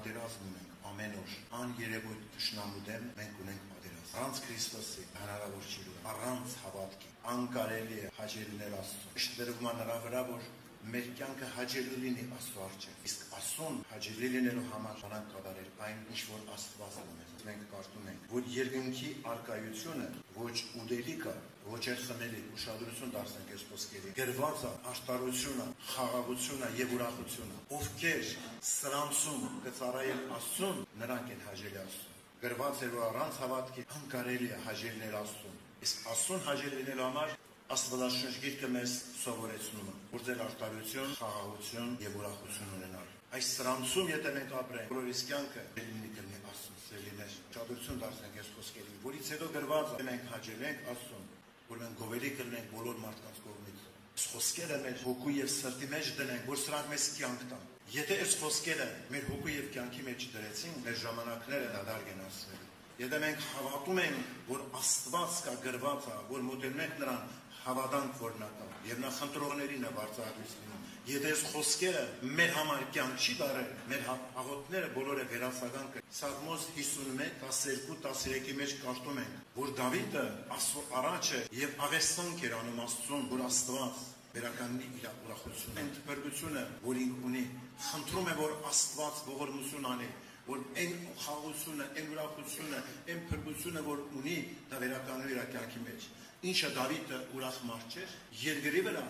պատերազմ ունենք ամեն օր, աներևույթ թշնամու դեմ մենք ունենք պատերազմ։ Առանց Քրիստոսի հնարավոր չի լինի, առանց հավատքի անկարելի է հաջել լինել Աստծուն։ Միշտ դրվում է նրա վրա, որ մեր կյանքը հաջելի լինի Աստծո առջև։ Իսկ Աստծուն հաջելի լինելու համար անանք կատարել այն, ինչ որ Աստված ունի։ Մենք կարդում ենք, որ երկնքի արկայությունը ոչ ուտելիքը, ոչ էլ խմելիք, ուշադրություն դարձնենք այս խոսքերին։ Գրված է աշտարությունը, խաղաղությունը եւ ուրախությունը։ Ովքեր սրանցում կծառայեն Աստծուն, նրանք են հաջելի Աստծուն։ Գրված է, որ առանց հավատքի անկարելի է հաջել լինել Աստծուն։ Իսկ Աստծուն հաջել լինելու համար Աստվածաշունչ գիրքը մեզ սովորեցնում է գործել արտարություն, խաղաղություն եւ ուրախություն ունենալ։ Այս սրանցում եթե մենք ապրենք, բոլորիս կյանքը լինի կլինի Աստծուն սիրելիներ։ Շատություն դարձնենք այս խոսքերին, որից հետո գրված է մենք հաջելենք Աստծուն, որ մենք գովելի կլինենք բոլոր մարդկանց կողմից։ Այս խոսքերը մեր հոգու եւ սրտի մեջ դնենք, որ սրանք մեզ կյանք տան։ Եթե այս խոսքերը մեր հոգու եւ կյանքի մեջ դրեցին, մեր ժամանակները դադար են ասվելու։ Եթե մենք հավատում ենք, որ Աստված կա գրված է, որ մոտենում ենք նրան հավատանք, որ նա կա, եւ նա խնդրողներին է բարձրացնում լինում։ Եթե այս խոսքերը մեր համար կյանք չի դարել, մեր աղոթները բոլորը վերացական կը։ Սաղմոս 51:12-13-ի մեջ կարդում ենք, որ Դավիթը Աստծո առաջ է եւ աղեստանք էր անում Աստծուն, որ Աստված վերականգնի իր ուրախությունը, այն թպրկությունը, որ ինք ունի, խնդրում է, որ Աստված ողորմություն անի, որ այն խաղաղությունը, այն ուրախությունը, այն փրկությունը, որ ունի, դա վերականգնի իր կյանքի մեջ։ Ինչը Դավիթը ուրախ մարդ չէր, երկրի վրա,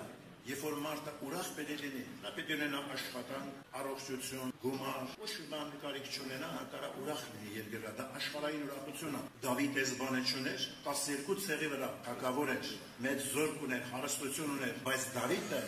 երբ որ մարդը ուրախ պետք է լինի, նա պետք է ունենա աշխատանք, առողջություն, գումար, ոչ մի կարիք չունենա, հակառա ուրախ լինի երկրի վրա, դա աշխարհային ուրախություն է։ Դավիթ այս բանը չուներ, 12 ցեղի վրա հակավոր էր, մեծ զորք ուներ, հարստություն ուներ, բայց Դավիթը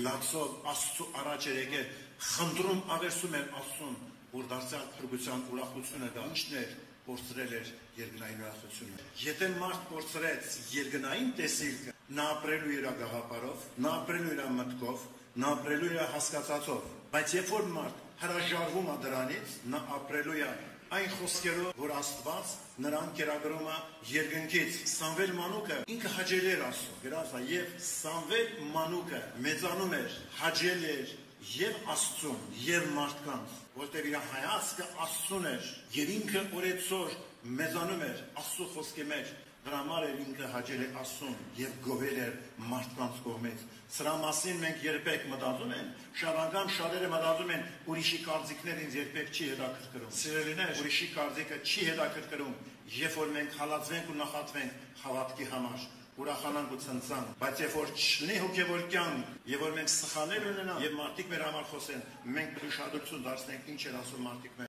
լացով Աստծո առաջ էր եկել, խնդրում աղերսում էր Աստծուն, որ դարձյալ փրկության ուրախությունը դա ինչն էր, կորցրել էր երկնային ուրախությունը։ Եթե մարդ կորցրեց երկնային տեսիլքը, նա ապրելու իր գաղափարով, նա ապրելու իր մտքով, նա ապրելու իր հասկացածով, բայց երբ որ մարդ հրաժարվում է դրանից, նա ապրելու է այն խոսքերով, որ Աստված նրան կերակրում է երկնքից։ Սամվել մանուկը ինքը հաջել էր Աստծո, գրած է, եւ Սամվել մանուկը մեծանում էր, հաջել էր եւ Աստծուն, եւ մարդկանց, որտեղ իր հայացքը Աստծուն էր, եւ ինքը օրեցօր մեծանում էր Աստծո խոսքի մեջ, դրա համար էր ինքը հաջել է Աստծուն եւ գովել էր մարդկանց կողմից։ Սրա մասին մենք երբեք մտածում ենք, շատ անգամ շատերը մտածում են, ուրիշի կարծիքներ ինձ երբեք չի հետաքրքրում։ Սիրելիներ, ուրիշի կարծիքը չի հետաքրքրում, երբ որ մենք հալածվենք ու նախատվենք հավատքի համար, ուրախանանք ու ցնցանք, բայց երբ որ չլինի հոգևոր կյանք, եւ որ մենք սխալներ ունենանք եւ մարդիկ մեր համար խոսեն, մենք ուշադրություն դարձնենք ինչ են ասում մարդիկ։